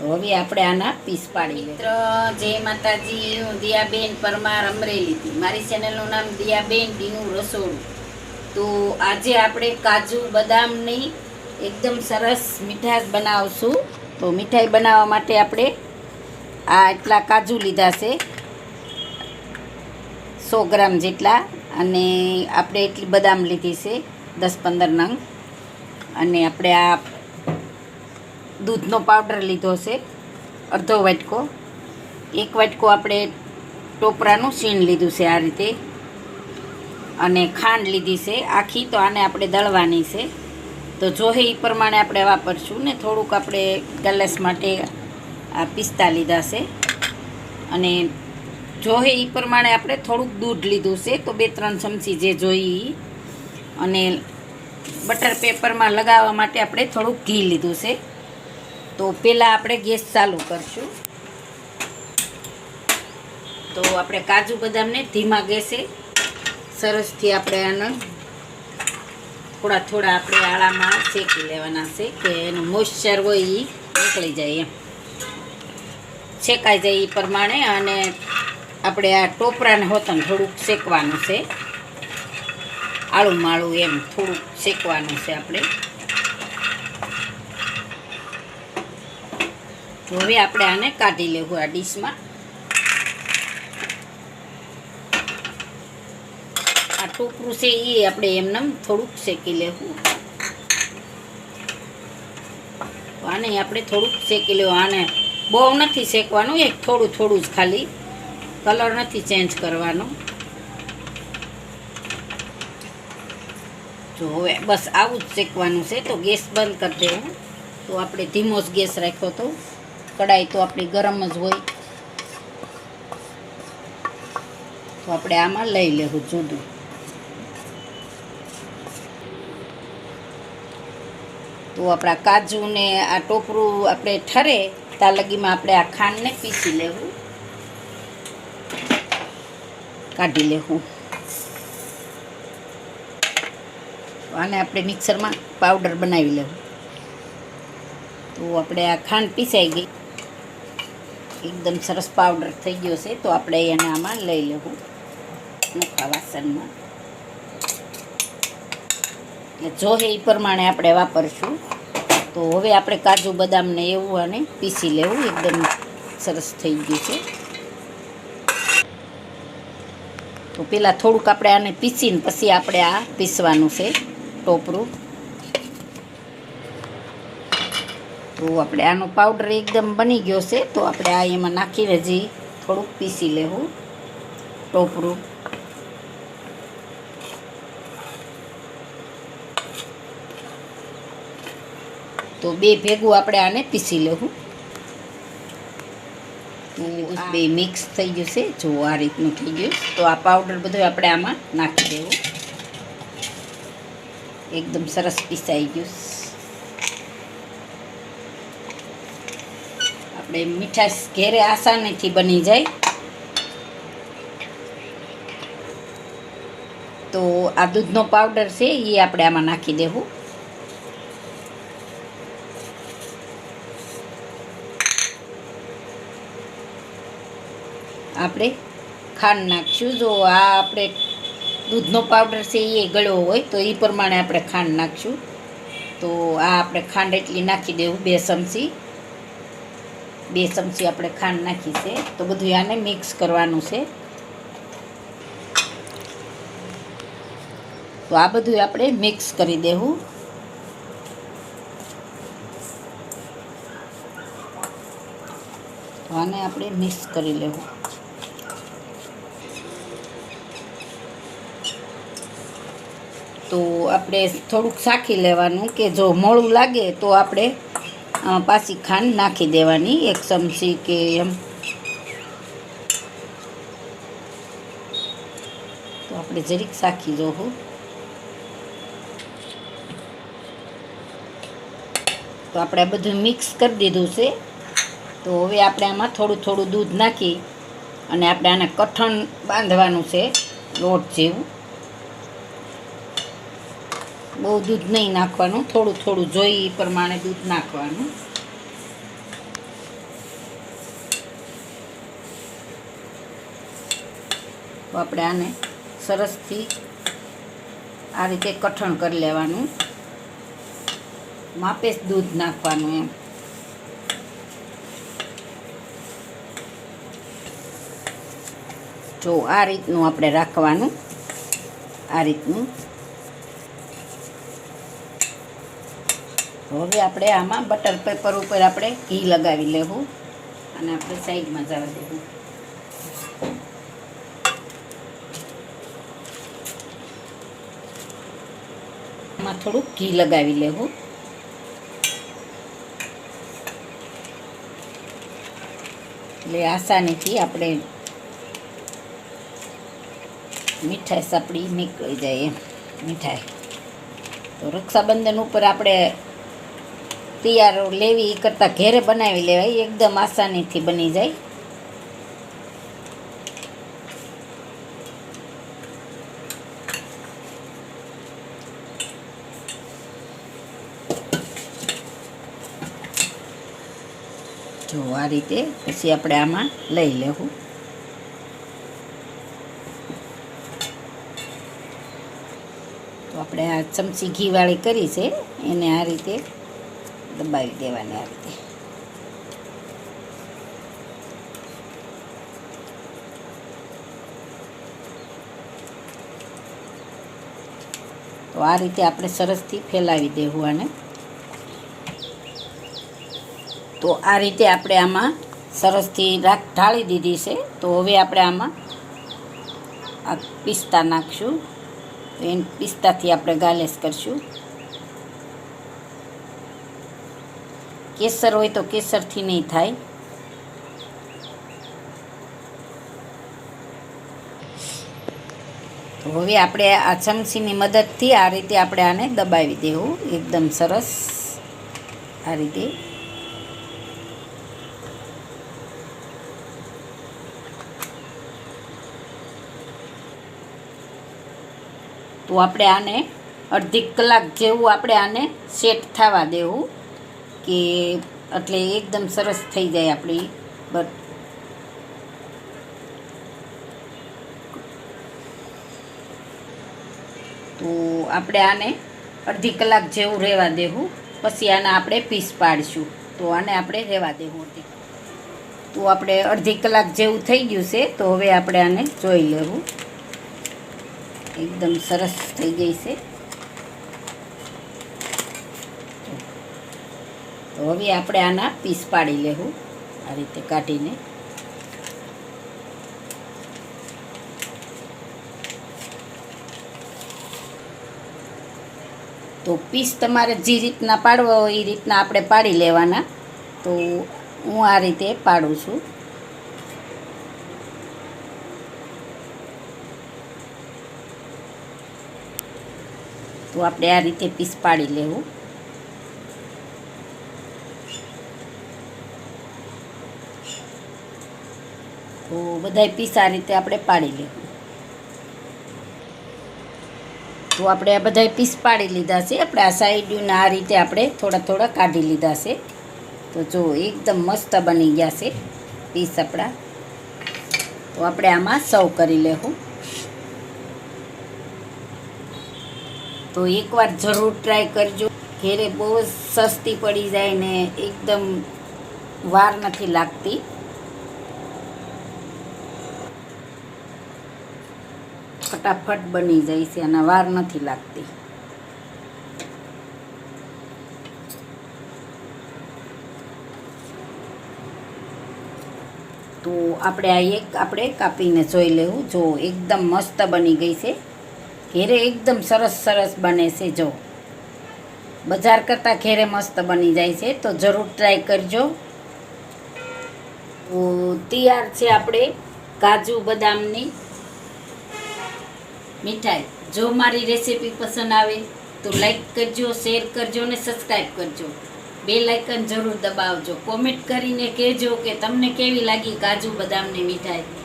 હવે આપણે આના પીસ પાડી મિત્ર જય માતાજી. હું દિયાબેન પરમાર અમરેલીથી. મારી ચેનલનું નામ દિયાબેન ડીનું રસોડું. તો આજે આપણે કાજુ બદામની એકદમ સરસ મીઠાઈ બનાવશું. તો મીઠાઈ બનાવવા માટે આપણે આ એટલા કાજુ લીધા છે 100 ગ્રામ જેટલા, અને આપણે એટલી બદામ લીધી છે 10-15 નંગ, અને આપણે આ દૂધનો પાવડર લીધો છે અડધો વાટકો. 1 વાટકો આપણે ટોપરાનું સીણ લીધું છે આ રીતે, અને ખાંડ લીધી છે આખી. તો આને આપણે દળવાની છે, તો જોહે એ પ્રમાણે આપણે વાપરશું ને. થોડુંક આપણે ગેસ માટે આ પિસ્તા લીધા છે, અને જોહે એ પ્રમાણે આપણે થોડુંક દૂધ લીધું છે, તો 2-3 ચમચી જે જોઈએ. અને બટર પેપરમાં લગાવવા માટે આપણે થોડુંક ઘી લીધું છે. તો પહેલાં આપણે ગેસ ચાલુ કરશું. તો આપણે કાજુ બદામને ધીમા ગેસે સરસથી આપણે આને થોડા આપણે આળામાં શેકી લેવાના છે, કે એનું મોઇશ્ચર હોય એ નીકળી જાય, એમ શેકાઈ જાય એ પ્રમાણે. અને આપણે આ ટોપરાને હોતન થોડુંક શેકવાનું છે, આળું માળું એમ થોડુંક શેકવાનું છે આપણે. તો હવે આપણે આને કાઢી લેવું આ ડીશમાં. આ ટોપરું છે એ આપણે એમને થોડુંક શેકી લેવું. આને આપણે થોડુંક શેકી લેવું. આને બહુ નથી શેકવાનું, એક થોડું જ ખાલી, કલર નથી ચેન્જ કરવાનો. જો હવે બસ આવું જ શેકવાનું છે. તો ગેસ બંધ કરી દેવું. તો આપણે ધીમો જ ગેસ રાખ્યો તો, કડાઈ તો આપણી ગરમ જ હોય. તો આપણે આમાં લઈ લેવું જુદું. તો આપણા કાજુ ને આ ટોપરું આપણે ઠરે ત્યાં લગીમાં આપણે આ ખાંડને પીસી લેવું, કાઢી લેવું. આને આપણે મિક્સરમાં પાવડર બનાવી લેવું. તો આપણે આ ખાંડ પીસાઈ ગઈ, એકદમ સરસ પાવડર થઈ ગયો છે. તો આપણે એને આમાં લઈ લેવું નોખા વાસણમાં. એટલે જોહે એ પ્રમાણે આપણે વાપરશું. તો હવે આપણે કાજુ બદામને એવું અને પીસી લેવું. એકદમ સરસ થઈ ગયું છે. તો પહેલાં થોડુંક આપણે આને પીસીને પછી આપણે આ પીસવાનું છે ટોપરું. તો આપણે આનો પાવડર એકદમ બની ગયો છે. તો આપણે આ એમાં નાખીને હજી થોડુંક પીસી લેવું ટોપરું. તો બે ભેગું આપણે આને પીસી લેવું. તો બે મિક્સ થઈ ગયું છે. જો આ રીતનું થઈ ગયું. તો આ પાવડર બધું આપણે આમાં નાખી દેવું. એકદમ સરસ પીસાઈ ગયું. આપણે મીઠાશ ઘેરે આસાનીથી બની જાય. તો આ દૂધનો પાવડર છે એ આપણે આમાં નાખી દેવું. આપણે ખાંડ નાખશું. જો આ આપણે દૂધનો પાવડર છે એ ગળ્યો હોય તો એ પ્રમાણે આપણે ખાંડ નાખશું. તો આ આપણે ખાંડ એટલી નાખી દેવું, 2 ચમચી આપણે ખાંડ નાખી છે. તો બધું આને મિક્સ કરવાનું છે. તો આ બધું આપણે મિક્સ કરી દેવું. તો આને આપણે મિક્સ કરી લેવું. તો આપણે થોડુંક ચાખી લેવાનું, કે જો મોળું લાગે તો આપણે પાછી ખાંડ નાખી દેવાની 1 ચમચી કે એમ. તો આપણે જરીક ચાખી જોવું. તો આપણે બધું મિક્સ કરી દીધું છે. તો હવે આપણે આમાં થોડું દૂધ નાખી અને આપણે આને કઠણ બાંધવાનું છે લોટ જેવું. બહુ દૂધ નહીં નાખવાનું, થોડું જોઈ એ પ્રમાણે દૂધ નાખવાનું. તો આપણે આને સરસથી આ રીતે કઠણ કરી લેવાનું. માપે જ દૂધ નાખવાનું એમ. જો આ રીતનું આપણે રાખવાનું, આ રીતનું. હવે આપણે આમાં બટર પેપર ઉપર આપણે ઘી લગાવી લેવું અને આપણે સાઈડમાં જવા દેવું. આમાં થોડુંક ઘી લગાવી લેવું. એટલે આસાનીથી આપણે મીઠાઈ આપણી નીકળી જાય એમ. મીઠાઈ તો રક્ષાબંધન ઉપર આપણે તૈયાર લેવી એ કરતાં ઘેરે બનાવી લેવાય, એકદમ આસાનીથી બની જાય. જો આ રીતે પછી આપણે આમાં લઈ લેવું. તો આપણે આ ચમચી ઘીવાળી કરી છે એને આ રીતે દબાવી દેવાની. આ રીતે તો આ રીતે આપણે સરસથી ફેલાવી દેવું આને. તો આ રીતે આપણે આમાં સરસથી ઢાળી દીધી છે. તો હવે આપણે આમાં આ પિસ્તા નાખશું. તો એને પિસ્તાથી આપણે ગાર્નિશ કરશું. કેસર હોય તો કેસરથી નહીં થાય. તો હવે આપણે આ ચમચીની મદદથી આ રીતે આપણે આને દબાવી દેવું એકદમ સરસ આ રીતે. તો આપણે આને અડધી કલાક જેવું આપણે આને સેટ થવા દેવું કે એટલે એકદમ સરસ થઈ જાય આપણી તો આપણે આને અડધી કલાક જેવું રહેવા દેવું. પછી આના આપણે પીસ પાડીશું. તો આને આપણે રહેવા દેવું. તો આપણે અડધી કલાક જેવું થઈ ગયું છે. તો હવે આપણે આને જોઈ લેવું. એકદમ સરસ થઈ ગઈ છે. તો હવે આપણે આના પીસ પાડી લેવું આ રીતે કાઢીને. તો પીસ તમારે જે રીતના પાડવા હોય એ રીતના આપણે પાડી લેવાના. તો હું આ રીતે પાડું છું. તો આપણે આ રીતે પીસ પાડી લેવું. તો બધાય પીસ આ રીતે આપણે પાડી લેવું. તો આપણે આ બધાય પીસ પાડી લીધા છે. આપણે આ સાઈડના આ રીતે આપણે થોડા થોડા કાઢી લીધા છે. તો જો એકદમ મસ્ત બની ગયા છે પીસ આપણા. તો આપણે આમાં સર્વ કરી લેવું. તો એકવાર જરૂર ટ્રાય કરજો. ઘેરે બહુ જ સસ્તી પડી જાય ને એકદમ વાર નથી લાગતી. ફટાફટ બની જાય છે અને વાર નથી લાગતી. તો આપણે આ એક આપણે કાપીને જોઈ લેવું. જો એકદમ મસ્ત બની ગઈ છે. ઘેરે એકદમ સરસ સરસ બને છે. જો બજાર કરતાં ઘેરે મસ્ત બની જાય છે. તો જરૂર ટ્રાય કરજો. તો તૈયાર છે આપણે કાજુ બદામની મીઠાઈ. જો મારી રેસીપી પસંદ આવે તો લાઈક કરજો, શેર કરજો અને સબસ્ક્રાઈબ કરજો. બેલ આઇકન જરૂર દબાવજો. કોમેન્ટ કરીને કહેજો કે તમને કેવી લાગી કાજુ બદામની મીઠાઈ.